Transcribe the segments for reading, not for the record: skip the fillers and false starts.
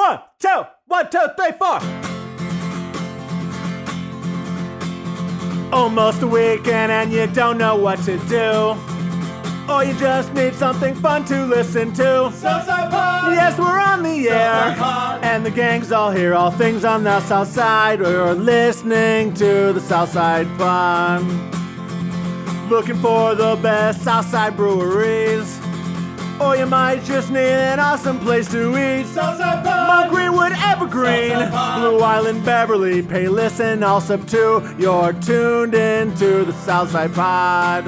1, 2, 1, 2, 3, 4. Almost a weekend and you don't know what to do. Or you just need something fun to listen to. Southside Pod! Yes, we're on the air. Pod. And the gang's all here, all things on the South Side. We're listening to the Southside Pod. Looking for the best Southside breweries. Or you might just need an awesome place to eat. Southside Pod! Mount Greenwood, Evergreen, Southside Pod. Blue Island, Beverly, Payless, and Allsup 2. You're tuned into the Southside Pod.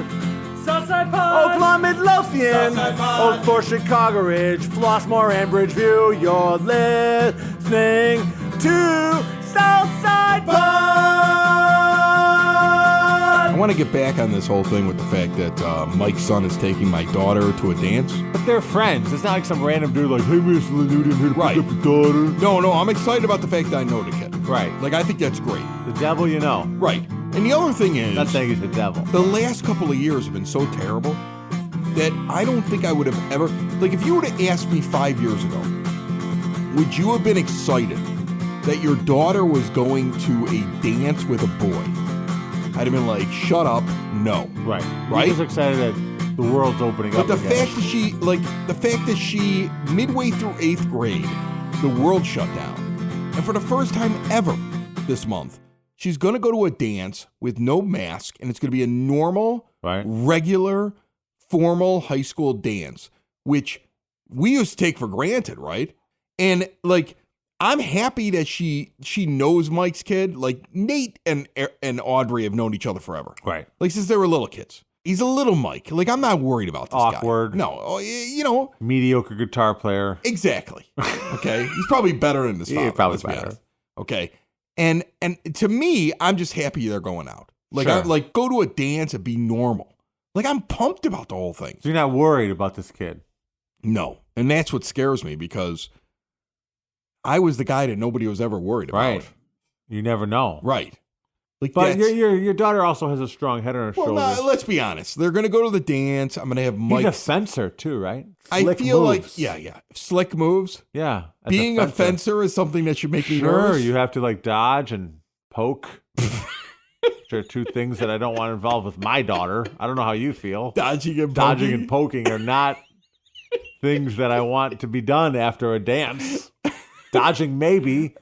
Southside Pod! Oak Lawn, Midlothian, Southside Pod. Oak Forest, Chicago Ridge, Flossmoor, and Bridgeview. You're listening to Southside Pod. I want to get back on this whole thing with the fact that Mike's son is taking my daughter to a dance. But they're friends. It's not like some random dude like, hey, Miss Lanudian here to Right. pick up your daughter. No, I'm excited about the fact that I know the kid. Right. Like, I think that's great. The devil you know. Right. And the other thing is, I'm not saying he's the devil. the last couple of years have been so terrible that I don't think I would have ever, like, if you would have asked me 5 years ago, would you have been excited that your daughter was going to a dance with a boy? I'd have been like, shut up, no. Right. Right? You're just excited that the world's opening But up the again. fact that she, midway through 8th grade, the world shut down. And for the first time ever this month, she's going to go to a dance with no mask, and it's going to be a normal, Right. regular, formal high school dance, which we used to take for granted, right? And, like, I'm happy that she knows Mike's kid. Like, Nate and Audrey have known each other forever. Right. Like, since they were little kids. He's a little Mike. Like, I'm not worried about this guy. Awkward. No, you know. Mediocre guitar player. Exactly. Okay. He's probably better than his father. Yeah, probably let's be better. honest. Okay. And to me, I'm just happy they're going out. Like, Sure. go to a dance and be normal. Like, I'm pumped about the whole thing. So you're not worried about this kid. No. And that's what scares me, because I was the guy that nobody was ever worried about. Right. You never know. Right. Like, But that's, your daughter also has a strong head on her well, shoulders. no, let's be honest. They're going to go to the dance. I'm going to have Mike. He's a fencer too, right? I Slick feel moves. like, yeah. Slick moves. Yeah. as Being a fencer is something that should make me Sure, nervous. you have to like dodge and poke. Which are two things that I don't want to involve with my daughter. I don't know how you feel. Dodging and Dodging and poking are not things that I want to be done after a dance. Dodging maybe,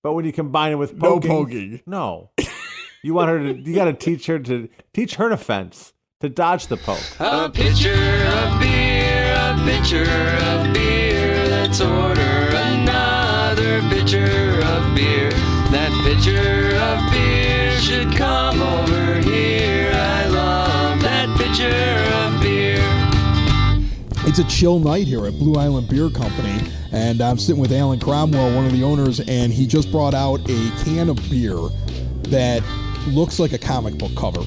but when you combine it with No poking, poking. no. You want her to. You got to teach her to fence, to dodge the poke. A pitcher of beer, a pitcher of beer. Let's order another pitcher of beer. That pitcher of beer should come over here. I love that pitcher of beer. It's a chill night here at Blue Island Beer Company, and I'm sitting with Alan Cromwell, one of the owners, and he just brought out a can of beer that looks like a comic book cover.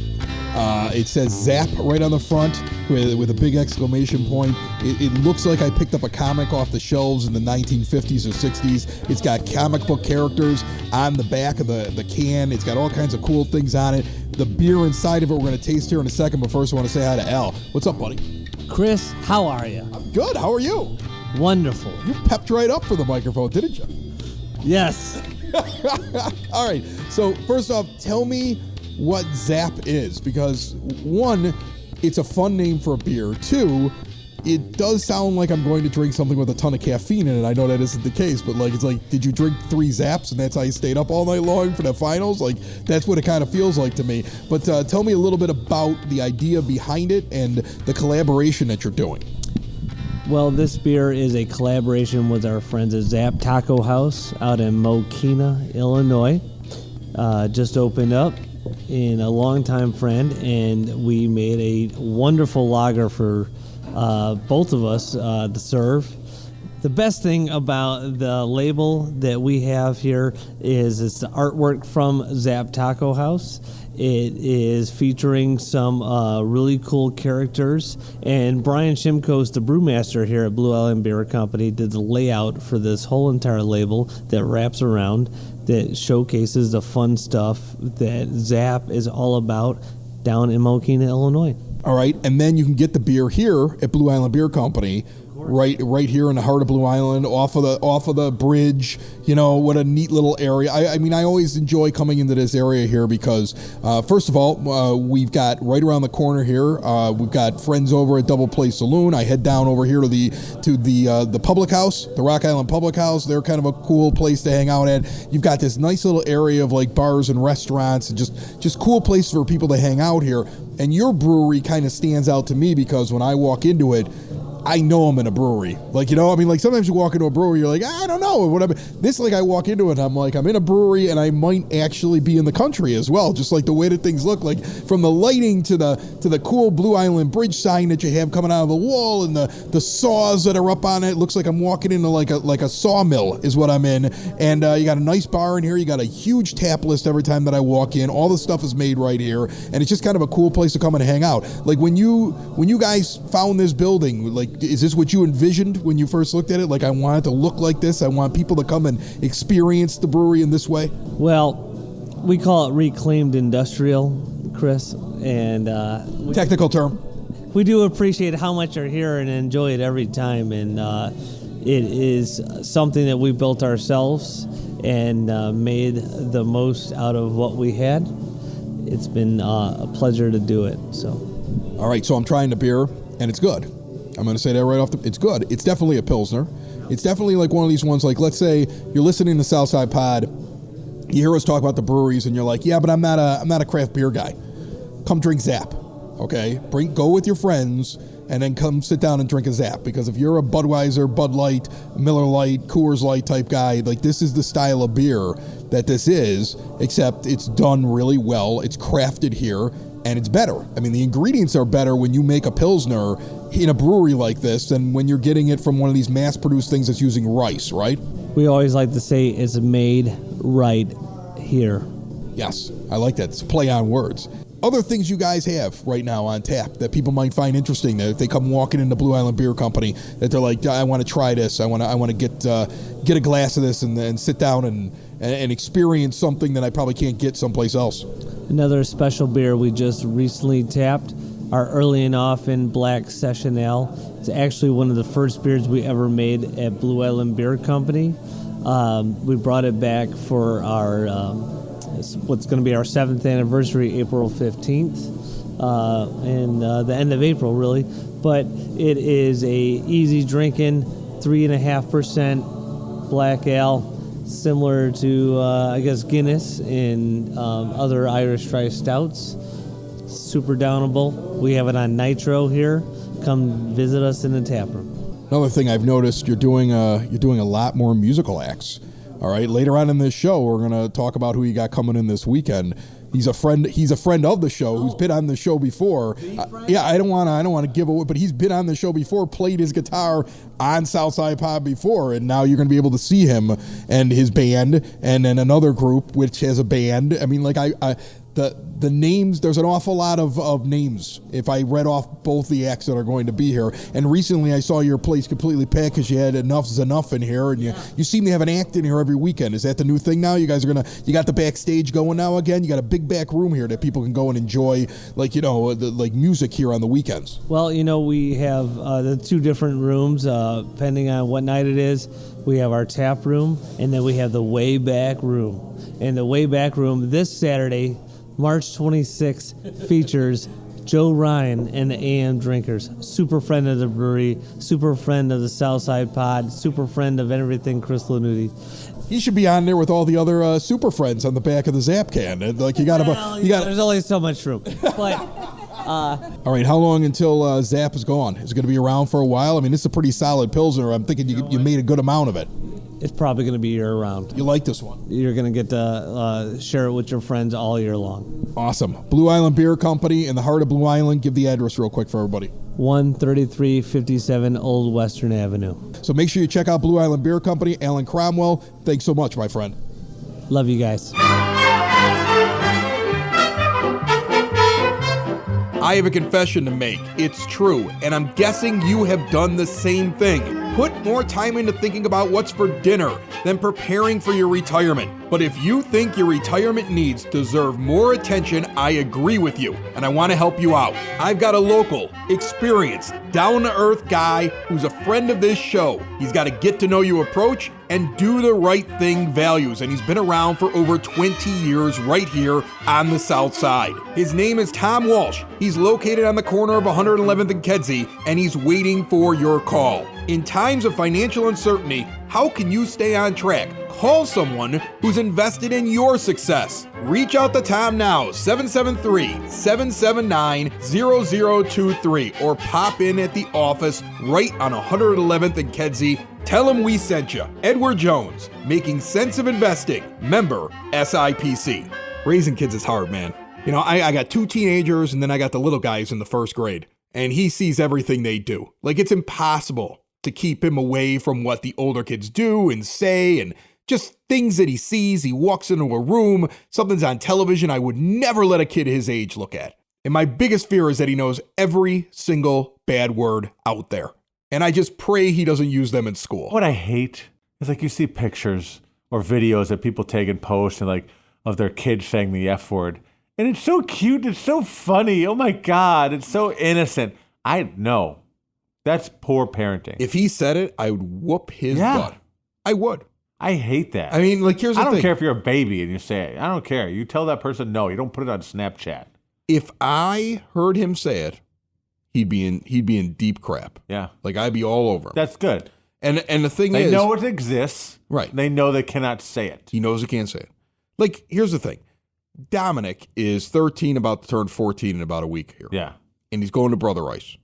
It says Zap right on the front with a big exclamation point. It looks like I picked up a comic off the shelves in the 1950s or 60s. It's got comic book characters on the back of the can. It's got all kinds of cool things on it. The beer inside of it we're going to taste here in a second, but first I want to say hi to Al. What's up, buddy? Chris, how are you? Good. How are you? Wonderful. You pepped right up for the microphone, didn't you? Yes. All right. So first off, tell me what Zap is, because one, it's a fun name for a beer. Two, it does sound like I'm going to drink something with a ton of caffeine in it. I know that isn't the case, but it's like, did you drink 3 Zaps and that's how you stayed up all night long for the finals? Like, that's what it kind of feels like to me. But tell me a little bit about the idea behind it and the collaboration that you're doing. Well, this beer is a collaboration with our friends at Zap Taco House out in Mokina, Illinois. Just opened up in a longtime friend, and we made a wonderful lager for both of us to serve. The best thing about the label that we have here is it's the artwork from Zap Taco House. It is featuring some really cool characters, and Brian Shimkos, the brewmaster here at Blue Island Beer Company, did the layout for this whole entire label that wraps around, that showcases the fun stuff that Zap is all about down in Mokina, Illinois. All right. And then you can get the beer here at Blue Island Beer Company right here in the heart of Blue Island, off of the bridge. What a neat little area. I mean, I always enjoy coming into this area here because, first of all, we've got right around the corner here. We've got friends over at Double Play Saloon. I head down over here to the public house, the Rock Island Public House. They're kind of a cool place to hang out at. You've got this nice little area of like bars and restaurants, and just cool place for people to hang out here. And your brewery kind of stands out to me because when I walk into it, I know I'm in a brewery. Like, sometimes you walk into a brewery, you're like, I don't know. Whatever. This, like, I walk into it, I'm like, I'm in a brewery, and I might actually be in the country as well. Just like the way that things look, like from the lighting to the cool Blue Island Bridge sign that you have coming out of the wall, and the saws that are up on it. It looks like I'm walking into like a sawmill is what I'm in. And you got a nice bar in here. You got a huge tap list every time that I walk in. All the stuff is made right here, and it's just kind of a cool place to come and hang out. Like when you guys found this building, like, is this what you envisioned when you first looked at it? Like, I want it to look like this. I want people to come and experience the brewery in this way. Well, we call it reclaimed industrial, Chris, and technical term. We do appreciate how much you're here and enjoy it every time, and it is something that we built ourselves and made the most out of what we had. It's been a pleasure to do it. So, all right, so I'm trying the beer, and it's good. I'm going to say that right off it's good. It's definitely a Pilsner. It's definitely like one of these ones, like, let's say you're listening to Southside Pod, you hear us talk about the breweries, and you're like, yeah, but I'm not a craft beer guy. Come drink Zap, okay? Go with your friends, and then come sit down and drink a Zap, because if you're a Budweiser, Bud Light, Miller Light, Coors Light type guy, like, this is the style of beer that this is, except it's done really well, it's crafted here, and it's better. I mean, the ingredients are better when you make a Pilsner in a brewery like this than when you're getting it from one of these mass-produced things that's using rice, right? We always like to say it's made right here. Yes, I like that. It's a play on words. Other things you guys have right now on tap that people might find interesting, that if they come walking into Blue Island Beer Company, that they're like, I want to try this. I want to get a glass of this and sit down and experience something that I probably can't get someplace else. Another special beer we just recently tapped, our Early and Often Black Session Ale. It's actually one of the first beers we ever made at Blue Island Beer Company. We brought it back for our what's going to be our 7th anniversary, April 15th, and the end of April, really. But it is a easy drinking, 3.5% black ale, similar to, I guess, Guinness and other Irish dry stouts. Super downable. We have it on Nitro here. Come visit us in the tap room. Another thing I've noticed, you're doing a lot more musical acts. All right, later on in this show, we're gonna talk about who you got coming in this weekend. He's a friend of the show who's been on the show before. I don't want to give away, but he's been on the show before, played his guitar on Southside Pod before, and now you're going to be able to see him and his band, and then another group which has a band. I mean, like the names, there's an awful lot of names if I read off both the acts that are going to be here. And recently I saw your place completely packed because you had Enough's Enough in here, and you seem to have an act in here every weekend. Is that the new thing now? You guys you got the backstage going now again? You got a big back room here that people can go and enjoy, like music here on the weekends. Well, we have the two different rooms, depending on what night it is. We have our tap room, and then we have the way back room. And the way back room this Saturday, March 26th, features Joe Ryan and the AM Drinkers. Super friend of the brewery, super friend of the Southside Pod, super friend of everything Chris Lanuti. He should be on there with all the other super friends on the back of the Zap can. Like there's only so much room. But all right, how long until Zap is gone? Is it going to be around for a while? I mean, this is a pretty solid Pilsner. I'm thinking you made a good amount of it. It's probably going to be year-round. You like this one? You're going to get to share it with your friends all year long. Awesome. Blue Island Beer Company in the heart of Blue Island. Give the address real quick for everybody. 13357 Old Western Avenue. So make sure you check out Blue Island Beer Company. Alan Cromwell, thanks so much, my friend. Love you guys. I have a confession to make. It's true, and I'm guessing you have done the same thing. Put more time into thinking about what's for dinner than preparing for your retirement. But if you think your retirement needs deserve more attention, I agree with you, and I want to help you out. I've got a local, experienced, down-to-earth guy who's a friend of this show. He's got a get-to-know-you approach and do the right thing values, and he's been around for over 20 years right here on the South Side. His name is Tom Walsh. He's located on the corner of 111th and Kedzie, and he's waiting for your call. In times of financial uncertainty, how can you stay on track? Call someone who's invested in your success. Reach out to Tom now, 773-779-0023, or pop in at the office right on 111th and Kedzie. Tell him we sent you. Edward Jones, making sense of investing. Member SIPC. Raising kids is hard, man. You know, I got 2 teenagers, and then I got the little guys in the first grade, and he sees everything they do. Like, it's impossible to keep him away from what the older kids do and say, and just things that he sees. He walks into a room, something's on television I would never let a kid his age look at. And my biggest fear is that he knows every single bad word out there. And I just pray he doesn't use them in school. What I hate is like you see pictures or videos that people take and post and like of their kids saying the F word. And it's so cute. It's so funny. Oh my God. It's so innocent. I know. That's poor parenting. If he said it, I would whoop his butt. I would. I hate that. I mean, like, here's the thing. I don't care if you're a baby and you say it. I don't care. You tell that person no. You don't put it on Snapchat. If I heard him say it, he'd be in deep crap. Yeah. Like, I'd be all over him. That's good. And the thing they is, know it exists. Right. They know they cannot say it. He knows he can't say it. Like, here's the thing. Dominic is 13, about to turn 14 in about a week here. Yeah. And he's going to Brother Rice.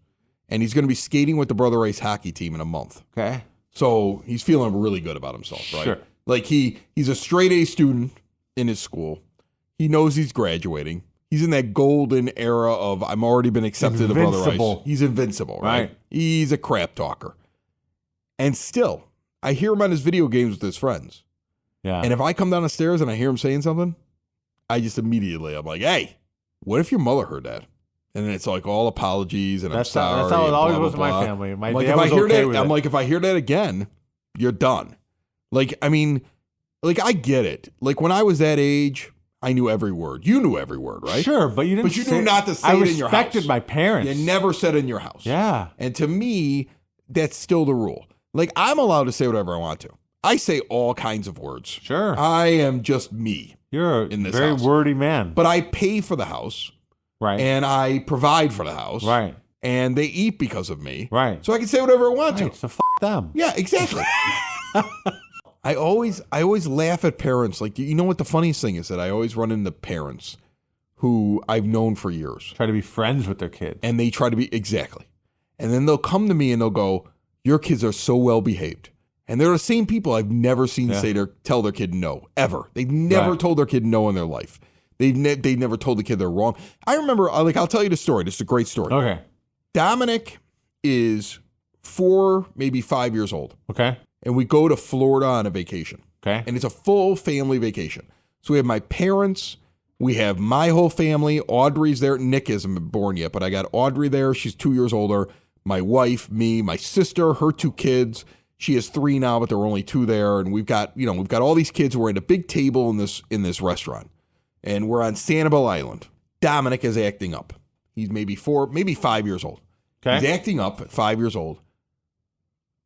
And he's going to be skating with the Brother Rice hockey team in a month. Okay. So he's feeling really good about himself, right? Sure. Like, he's a straight A student in his school. He knows he's graduating. He's in that golden era of I'm already been accepted to Brother Rice. He's invincible, right? He's a crap talker. And still, I hear him on his video games with his friends. Yeah. And if I come down the stairs and I hear him saying something, I just immediately, I'm like, hey, what if your mother heard that? And then it's like all apologies and I'm sorry. That's how it always blah, was in blah, my blah. family. My like, dad if I was hear okay that, with I'm it. like, if I hear that again, you're done. Like, I mean, like, I get it. Like, when I was that age, I knew every word. You knew every word, right? Sure, but you didn't. But you knew not to say it in your house. I respected my parents. You never said it in your house. Yeah. And to me, that's still the rule. Like, I'm allowed to say whatever I want to. I say all kinds of words. Sure. I am just me. You're in this very house. wordy man. But I pay for the house. Right. And I provide for the house. Right. And they eat because of me. Right. So I can say whatever I want to. So them. Yeah, exactly. I always laugh at parents. Like, you know what the funniest thing is? That I always run into parents who I've known for years. Try to be friends with their kids. And they try to be, exactly. And then they'll come to me and they'll go, your kids are so well behaved. And they're the same people I've never seen tell their kid no, ever. They've never told their kid no in their life. They never told the kid they're wrong. I remember, like, I'll tell you the story. This is a great story. Okay. Dominic is 4, maybe 5 years old. Okay. And we go to Florida on a vacation. Okay. And it's a full family vacation. So we have my parents. We have my whole family. Audrey's there. Nick isn't born yet, but I got Audrey there. She's 2 years older. My wife, me, my sister, her 2 kids. She has 3 now, but there are only 2 there. And we've got all these kids. We're at a big table in this restaurant. And we're on Sanibel Island. Dominic is acting up. He's maybe 4, maybe 5 years old. Okay. He's acting up at 5 years old.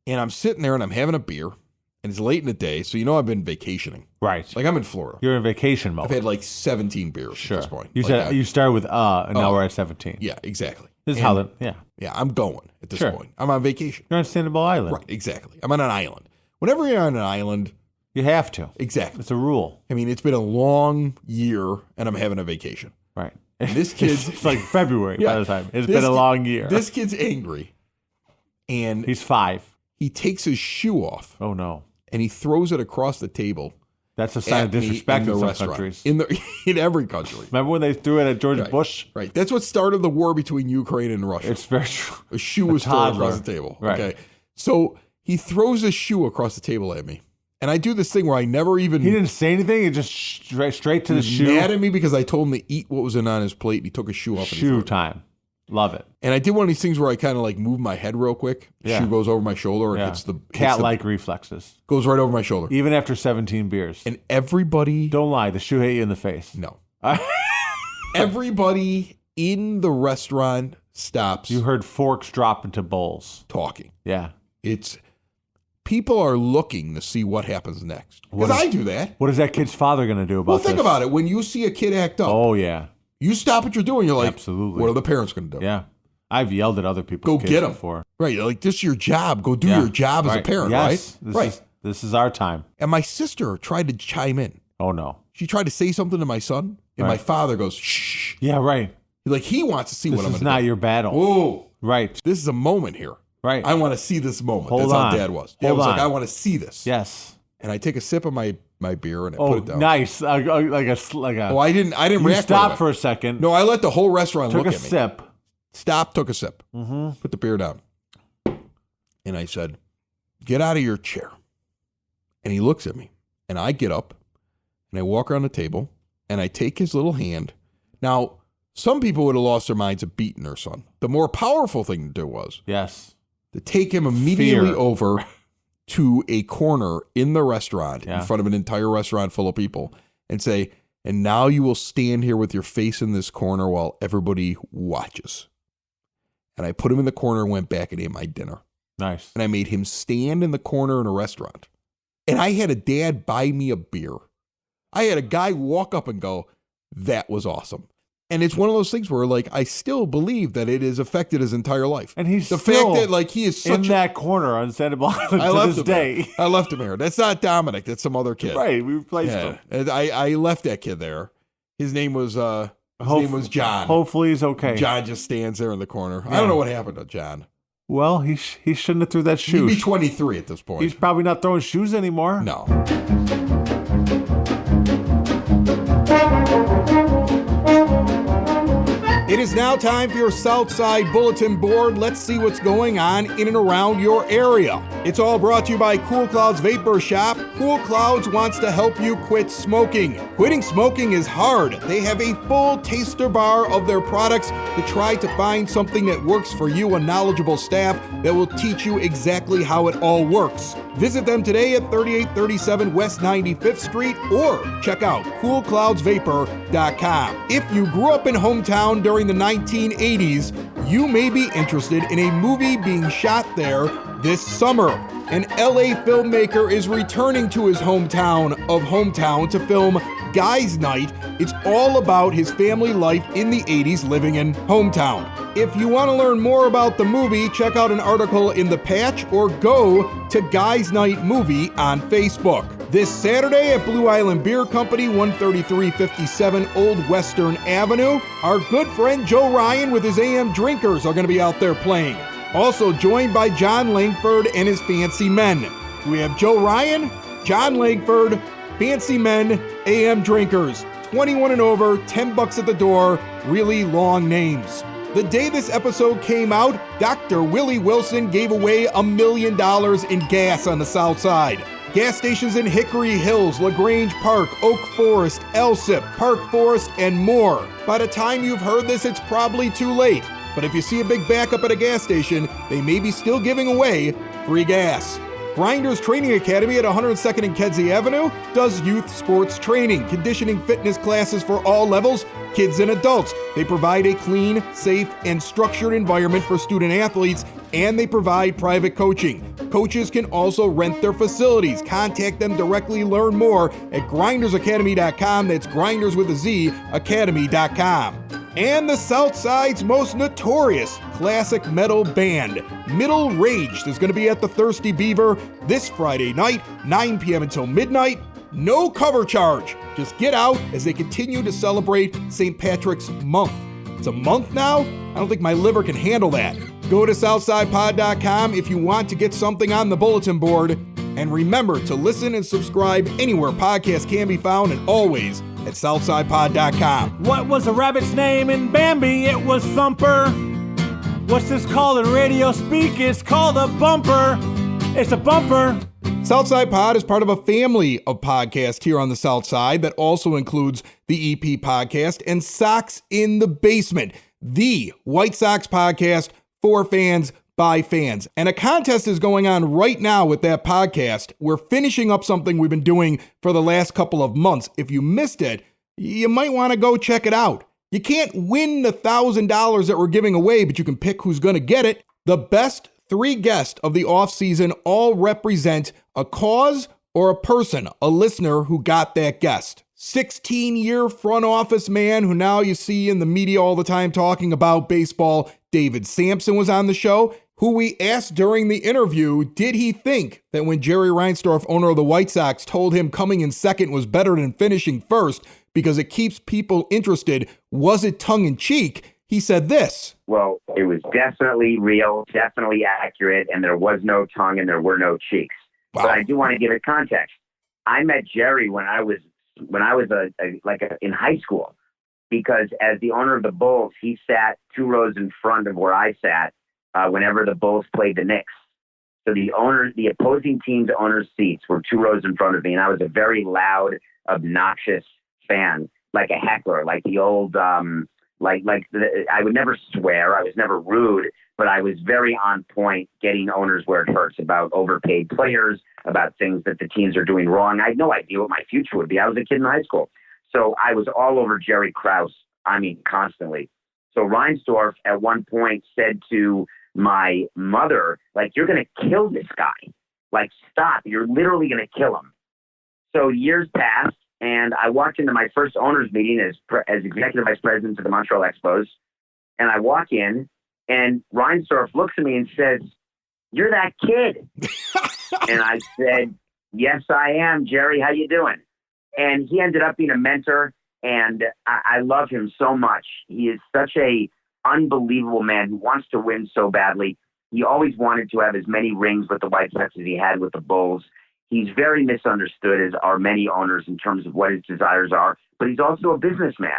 And I'm sitting there and I'm having a beer. And it's late in the day, so I've been vacationing. Right. Like, I'm in Florida. You're in vacation mode. I've had like 17 beers at this point. You said you started with and now we're at 17. Yeah, exactly. This is how the Yeah, I'm going at this point. I'm on vacation. You're on Sanibel Island. Right, exactly. I'm on an island. Whenever you're on an island, you have to. Exactly. It's a rule. I mean, it's been a long year and I'm having a vacation. Right. And this kid's it's like February by the time. It's been a long year. This kid's angry. And he's 5. He takes his shoe off. Oh no. And he throws it across the table. That's a sign of disrespect in some countries. In every country. Remember when they threw it at George Bush? Right. That's what started the war between Ukraine and Russia. It's very true. A shoe was thrown across the table. Right. Okay. So he throws his shoe across the table at me. And I do this thing where I never even... He didn't say anything? He just straight to the shoe? He was mad at me because I told him to eat what was on his plate. And he took his shoe off. Shoe time. Love it. And I did one of these things where I kind of like move my head real quick. Yeah. Shoe goes over my shoulder and Yeah. hits the Cat-like reflexes. goes right over my shoulder. Even after 17 beers. And everybody, Don't lie. The shoe hit you in the face. no, everybody in the restaurant stops You heard forks drop into bowls. talking. Yeah. It's people are looking to see what happens next. What Because is- I do that. What is that kid's father going to do about Well, think this? about it. When you see a kid act up, Oh, yeah. you stop what you're doing. You're like, Absolutely. what are the parents going to do? Yeah. I've yelled at other people's Go kids get 'em. before. Right. You're like, this is your job. Go do Yeah. your job as a Right. parent, Yes. right? This is our time. And my sister tried to chime in. Oh, no. She tried to say something to my son, and my Right. father goes, shh. Yeah, right. Like, he wants to see This what I'm is going to not do. your battle. Whoa. Right. This is a moment here. Right. I want to see this moment. Hold That's on. how Dad was. Dad Hold was on. like, I want to see this. Yes. And I take a sip of my beer and I Oh, put it down. nice. Like a. Oh, I didn't you react. stopped right for away. a second. No, I let the whole restaurant Took look a at me. sip. Stopped, took a sip. Mm-hmm. Put the beer down. And I said, get out of your chair. And he looks at me. And I get up and I walk around the table and I take his little hand. Now, some people would have lost their minds of beating their son. The more powerful thing to do was Yes. to take him immediately Fear. over to a corner in the restaurant Yeah. in front of an entire restaurant full of people and say, and now you will stand here with your face in this corner while everybody watches. And I put him in the corner and went back and ate my dinner. Nice. And I made him stand in the corner in a restaurant. And I had a dad buy me a beer. I had a guy walk up and go, that was awesome. And it's one of those things where, like, I still believe that it has affected his entire life. And he's the still fact that, like, he is in such that corner on Santa Barbara I to left this him day. there. I left him here. That's not Dominic. That's some other kid. Right. We replaced Yeah. him. And I left that kid there. His name was John. Hopefully he's okay. John just stands there in the corner. I Yeah. don't know what happened to John. Well, he shouldn't have threw that shoe. He'd be 23 at this point. He's probably not throwing shoes anymore. No. It is now time for your Southside Bulletin Board. Let's see what's going on in and around your area. It's all brought to you by Cool Clouds Vapor Shop. Cool Clouds wants to help you quit smoking. Quitting smoking is hard. They have a full taster bar of their products to try to find something that works for you, a knowledgeable staff that will teach you exactly how it all works. Visit them today at 3837 West 95th Street or check out coolcloudsvapor.com. If you grew up in hometown during the 1980s, you may be interested in a movie being shot there this summer. An LA filmmaker is returning to his hometown to film Guys Night. It's all about his family life in the 80s living in hometown. If you want to learn more about the movie, check out an article in The Patch or go to Guys Night Movie on Facebook. This Saturday at Blue Island Beer Company, 13357 Old Western Avenue, our good friend Joe Ryan with his AM Drinkers are going to be out there playing. Also joined by John Langford and his Fancy Men. We have Joe Ryan, John Langford, Fancy Men, AM Drinkers, 21 and over, $10 at the door, really long names. The day this episode came out, Dr. Willie Wilson gave away $1 million in gas on the South Side. Gas stations in Hickory Hills, LaGrange Park, Oak Forest, Elsip, Park Forest, and more. By the time you've heard this, it's probably too late. But if you see a big backup at a gas station, they may be still giving away free gas. Grinders Training Academy at 102nd and Kedzie Avenue does youth sports training, conditioning fitness classes for all levels, kids and adults. They provide a clean, safe, and structured environment for student athletes, and they provide private coaching. Coaches can also rent their facilities. Contact them directly, learn more at grindersacademy.com. That's grinders with a Z, academy.com. And the Southside's most notorious classic metal band, Middle Raged, is going to be at the Thirsty Beaver this Friday night, 9 p.m. until midnight. No cover charge. Just get out as they continue to celebrate St. Patrick's Month. It's a month now? I don't think my liver can handle that. Go to SouthsidePod.com if you want to get something on the bulletin board. And remember to listen and subscribe anywhere podcasts can be found, and always at SouthsidePod.com. What was the rabbit's name in Bambi? It was Thumper. What's this called in radio speak? It's called a bumper. It's a bumper. Southside Pod is part of a family of podcasts here on the South Side that also includes the EP podcast and Socks in the Basement. the White Sox podcast for fans by fans. And a contest is going on right now with that podcast. We're finishing up something we've been doing for the last couple of months. If you missed it, you might want to go check it out. You can't win the $1,000 that we're giving away, but you can pick who's going to get it. The best 3 guests of the offseason all represent a cause or a person, a listener who got that guest. 16-year front office man who now you see in the media all the time talking about baseball, David Sampson, was on the show, who we asked during the interview, did he think that when Jerry Reinsdorf, owner of the White Sox, told him coming in second was better than finishing first because it keeps people interested, was it tongue-in-cheek? He said this. Well, it was definitely real, definitely accurate, and there was no tongue and there were no cheeks. Wow. But I do want to give it context. I met Jerry when I was in high school, because as the owner of the Bulls, he sat 2 rows in front of where I sat whenever the Bulls played the Knicks. So the opposing team's owner's seats were 2 rows in front of me, and I was a very loud, obnoxious fan, like a heckler, like the old, I would never swear, I was never rude, but I was very on point, getting owners where it hurts, about overpaid players, about things that the teams are doing wrong. I had no idea what my future would be. I was a kid in high school. So I was all over Jerry Krause, constantly. So Reinsdorf at one point said to my mother, you're going to kill this guy. Stop. You're literally going to kill him. So years passed, and I walked into my first owners meeting as executive vice president of the Montreal Expos. And I walk in, and Reinsdorf looks at me and says, "You're that kid." And I said, "Yes, I am, Jerry. How you doing?" And he ended up being a mentor, and I love him so much. He is such a unbelievable man who wants to win so badly. He always wanted to have as many rings with the White Sox as he had with the Bulls. He's very misunderstood, as are many owners, in terms of what his desires are, but he's also a businessman.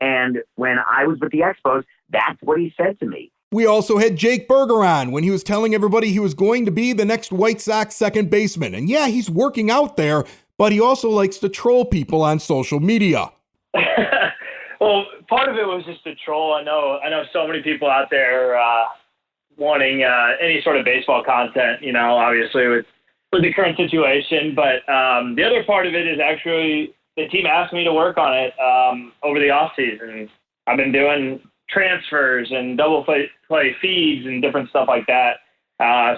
And when I was with the Expos, that's what he said to me. We also had Jake Berger on when he was telling everybody he was going to be the next White Sox second baseman. And yeah, he's working out there, but he also likes to troll people on social media. Well, part of it was just a troll. I know so many people out there wanting any sort of baseball content, obviously with the current situation. But the other part of it is actually the team asked me to work on it over the offseason. I've been doing transfers and double play feeds and different stuff like that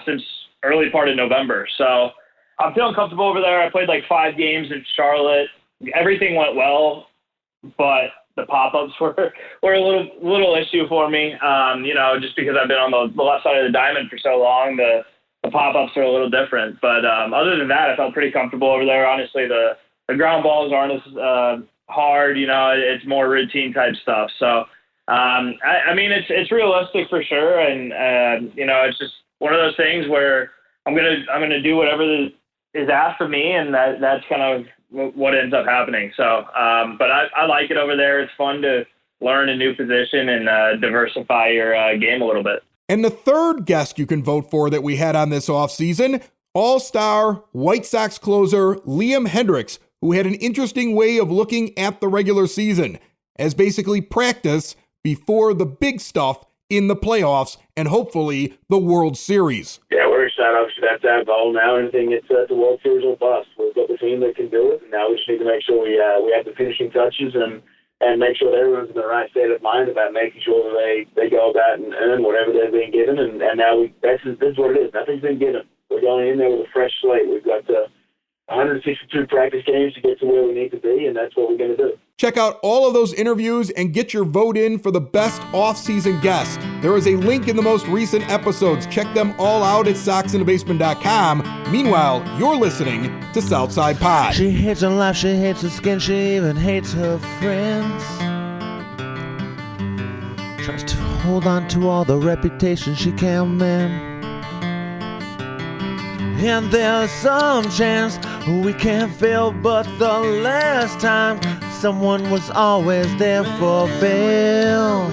since early part of November. So I'm feeling comfortable over there. I played 5 games in Charlotte. Everything went well, but the pop-ups were a little issue for me. Just because I've been on the left side of the diamond for so long, the pop-ups are a little different. But other than that, I felt pretty comfortable over there. Honestly, the ground balls aren't as hard. It's more routine type stuff. So, it's realistic for sure. And, it's just one of those things where I'm gonna do whatever is asked of me, and that's kind of what ends up happening. So, but I like it over there. It's fun to learn a new position and diversify your game a little bit. And the third guest you can vote for that we had on this offseason, all-star White Sox closer Liam Hendriks, who had an interesting way of looking at the regular season as basically practice before the big stuff in the playoffs and hopefully the World Series. Yeah, we're excited. Obviously, that's our goal now. Anything it's the World Series or bust. We've got the team that can do it, and now we just need to make sure we have the finishing touches and make sure that everyone's in the right state of mind about making sure that they go about and earn whatever they're being given. And now this is what it is. Nothing's been given. We're going in there with a fresh slate. We've got 162 practice games to get to where we need to be, and that's what we're going to do. Check out all of those interviews and get your vote in for the best off-season guest. There is a link in the most recent episodes. Check them all out at soxinthebasement.com. Meanwhile, you're listening to Southside Pod. She hates her life, she hates her skin, she even hates her friends. Tries to hold on to all the reputation she can mend. And there's some chance we can't fail, but the last time someone was always there for bail.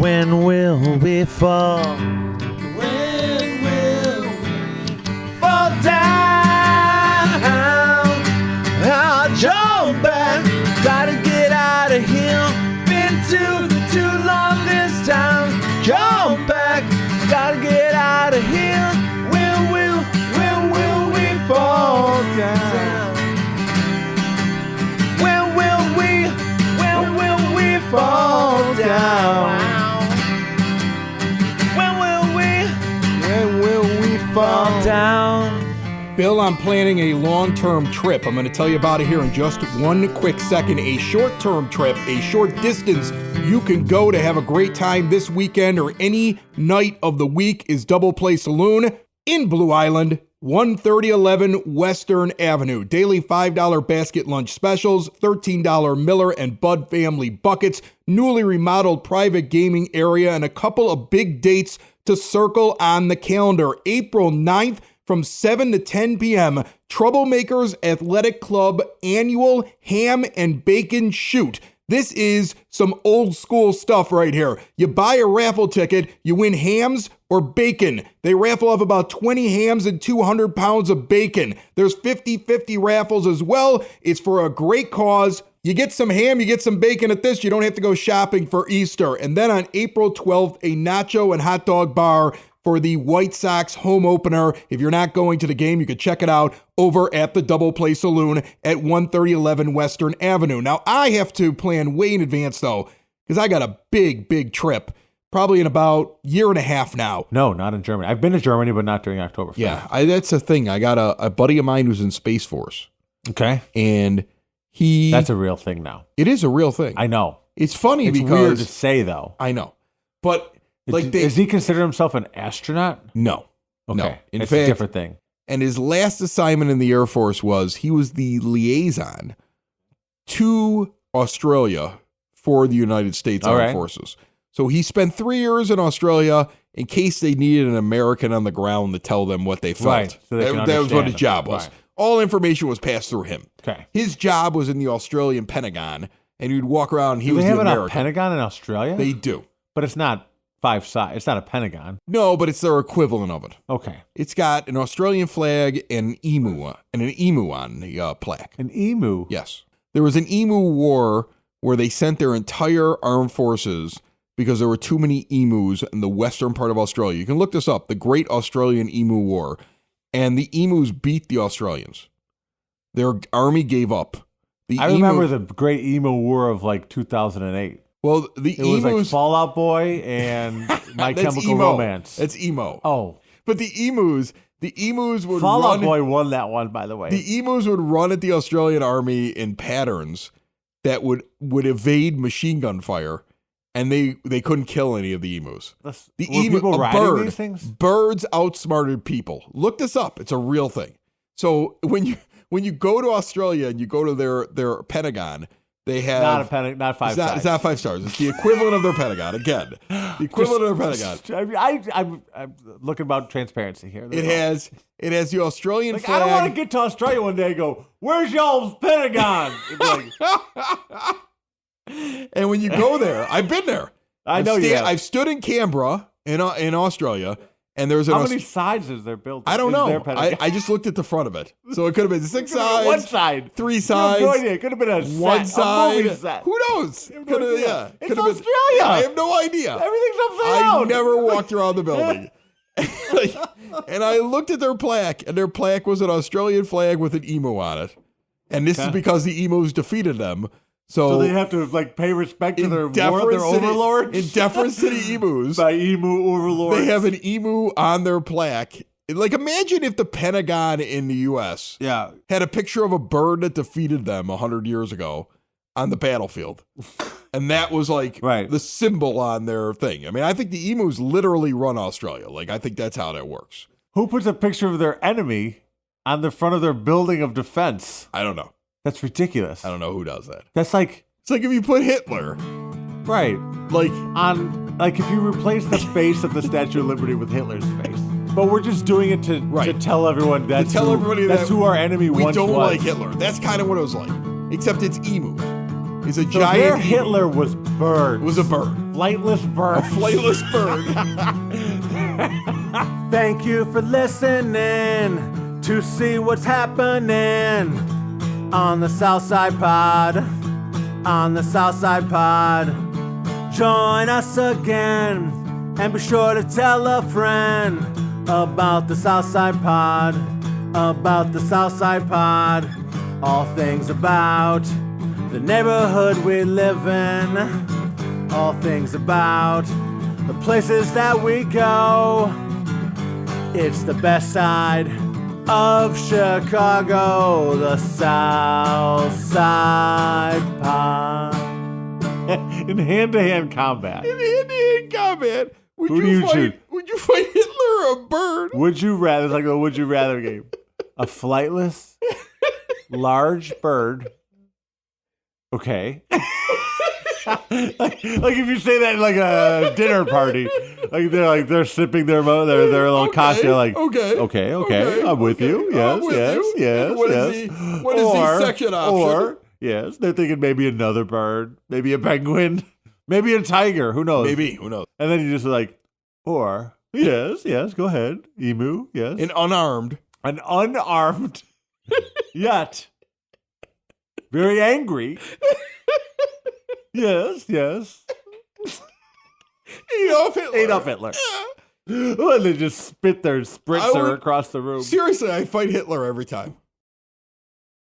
When will we fall? When will we fall down? I'll jump back, gotta get out of here. Been too When will we fall down? When will we fall down? Bill, I'm planning a long-term trip. I'm going to tell you about it here in just one quick second. A short-term trip, a short distance you can go to have a great time this weekend or any night of the week is Double Play Saloon in Blue Island, 13011 Western Avenue. Daily $5 basket lunch specials, $13 Miller and Bud family buckets, newly remodeled private gaming area, and a couple of big dates to circle on the calendar. April 9th, from 7 to 10 p.m., Troublemakers Athletic Club annual ham and bacon shoot. This is some old school stuff right here. You buy a raffle ticket, you win hams or bacon. They raffle off about 20 hams and 200 pounds of bacon. There's 50-50 raffles as well. It's for a great cause. You get some ham, you get some bacon at this. You don't have to go shopping for Easter. And then on April 12th, a nacho and hot dog bar for the White Sox home opener. If you're not going to the game, you can check it out over at the Double Play Saloon at 13011 Western Avenue. Now, I have to plan way in advance, though, because I got a big trip, probably in about a year and a half now. No, not in Germany. I've been to Germany, but not during Oktoberfest. Yeah, that's the thing. I got a buddy of mine who's in Space Force. Okay. And That's a real thing now. It is a real thing. I know. It's funny it's because... It's weird to say, though. I know. But... Does he consider himself an astronaut? No. Okay. No. In it's fact, a different thing. And his last assignment in the Air Force he was the liaison to Australia for the United States Armed Forces. So he spent 3 years in Australia in case they needed an American on the ground to tell them what they felt. Right. So that was what his job was. Right. All information was passed through him. Okay. His job was in the Australian Pentagon, and he'd walk around. And he do was they have the American. a Pentagon in Australia? They do. But it's not 5 sides. It's not a Pentagon. No, but it's their equivalent of it. Okay. It's got an Australian flag and an emu on the plaque. An emu? Yes. There was an emu war where they sent their entire armed forces because there were too many emus in the western part of Australia. You can look this up, the Great Australian Emu War. And the emus beat the Australians. Their army gave up. I remember the Great Emu War of like 2008. Well, it was like Fall Out Boy and My Chemical Romance. That's emo. Oh. But the emus would Fall Out Boy won that one, by the way. The emus would run at the Australian army in patterns that would evade machine gun fire, and they couldn't kill any of the emus. People riding these things? Birds outsmarted people. Look this up. It's a real thing. So when you go to Australia and you go to their Pentagon, they have not 5 stars. It's not 5 stars. It's the equivalent of their Pentagon. Again, the equivalent of their Pentagon. I'm looking about transparency here. It has the Australian flag. I don't want to get to Australia one day and go, "Where's y'all's Pentagon?" And when you go there, I've been there. I've stood in Canberra in Australia. And there's how many sides is there built? I don't know. I just looked at the front of it, so it could have been 6 sides, 1 side, 3 sides. No idea. It could have been a one set, side. A movie set. Who knows? Could have, yeah. It's Australia. I have no idea. Everything's upside down. I never walked around the building. And I looked at their plaque, and their plaque was an Australian flag with an emu on it. And this is because the emus defeated them. So they have to pay respect to their overlords? In deference to the emus. By emu overlords. They have an emu on their plaque. Imagine if the Pentagon in the U.S. had a picture of a bird that defeated them 100 years ago on the battlefield. And that was the symbol on their thing. I mean, I think the emus literally run Australia. I think that's how that works. Who puts a picture of their enemy on the front of their building of defense? I don't know. That's ridiculous. I don't know who does that. That's it's like if you put Hitler. Right. If you replace the face of the Statue of Liberty with Hitler's face. But we're just doing it to tell everyone that's who our enemy once was. We don't like Hitler. That's kind of what it was like. Except it's emu. It's a giant their Hitler was bird. It was a bird. Flightless bird. A flightless bird. Thank you for listening to see what's happening on the Southside Pod. On the Southside Pod. Join us again and be sure to tell a friend about the Southside Pod. about the Southside Pod. All things about the neighborhood we live in. All things about the places that we go. It's the best side of Chicago, the Southside Pod. In hand-to-hand combat. In hand-to-hand combat, would Who do you you fight? choose? Would you fight Hitler or a bird? Would you rather? It's like a would you rather game. A flightless, large bird. Okay. like if you say that in like a dinner party, they're sipping their little cocktail. Like okay, I'm with you. Yes. What is the second option? Or yes, they're thinking maybe another bird, maybe a penguin, maybe a tiger. Who knows? Who knows? And then you just like, or yes, go ahead, emu. Yes, An unarmed, yet very angry. Yes. Adolf Hitler. Oh, and they just spit their spritzer across the room. Seriously, I fight Hitler every time.